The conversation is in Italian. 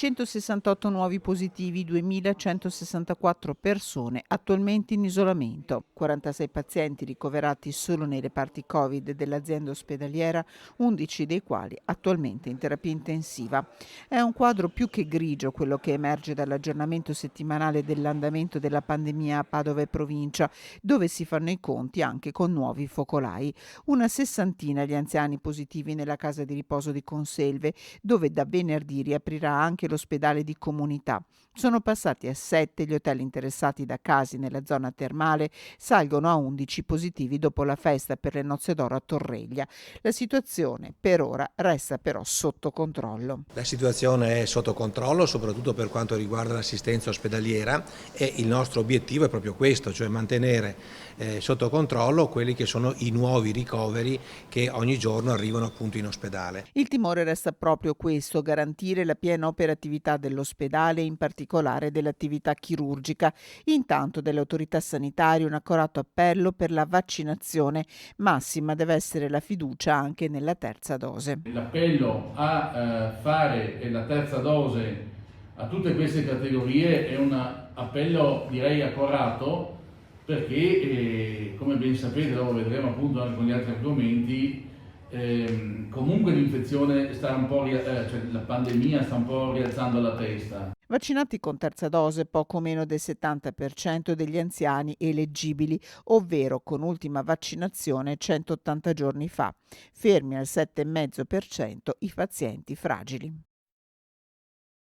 168 nuovi positivi, 2.164 persone attualmente in isolamento, 46 pazienti ricoverati solo nei reparti Covid dell'azienda ospedaliera, 11 dei quali attualmente in terapia intensiva. È un quadro più che grigio quello che emerge dall'aggiornamento settimanale dell'andamento della pandemia a Padova e provincia, dove si fanno i conti anche con nuovi focolai. Una sessantina gli anziani positivi nella casa di riposo di Conselve, dove da venerdì riaprirà anche l'ospedale di comunità. Sono passati a 7 gli hotel interessati da casi nella zona termale, salgono a 11 positivi dopo la festa per le nozze d'oro a Torreglia. La situazione per ora resta però sotto controllo. La situazione è sotto controllo, soprattutto per quanto riguarda l'assistenza ospedaliera, e il nostro obiettivo è proprio questo, cioè mantenere sotto controllo quelli che sono i nuovi ricoveri che ogni giorno arrivano appunto in ospedale. Il timore resta proprio questo, garantire la piena operatività dell'ospedale e in particolare dell'attività chirurgica. Intanto dalle autorità sanitarie un accorato appello per la vaccinazione. Massima deve essere la fiducia anche nella terza dose. L'appello a fare la terza dose a tutte queste categorie è un appello direi accorato, perché come ben sapete, dopo vedremo appunto anche con gli altri argomenti, comunque l'infezione sta un po', cioè la pandemia sta un po' rialzando la testa. Vaccinati con terza dose poco meno del 70% degli anziani eleggibili, ovvero con ultima vaccinazione 180 giorni fa. Fermi al 7,5% i pazienti fragili.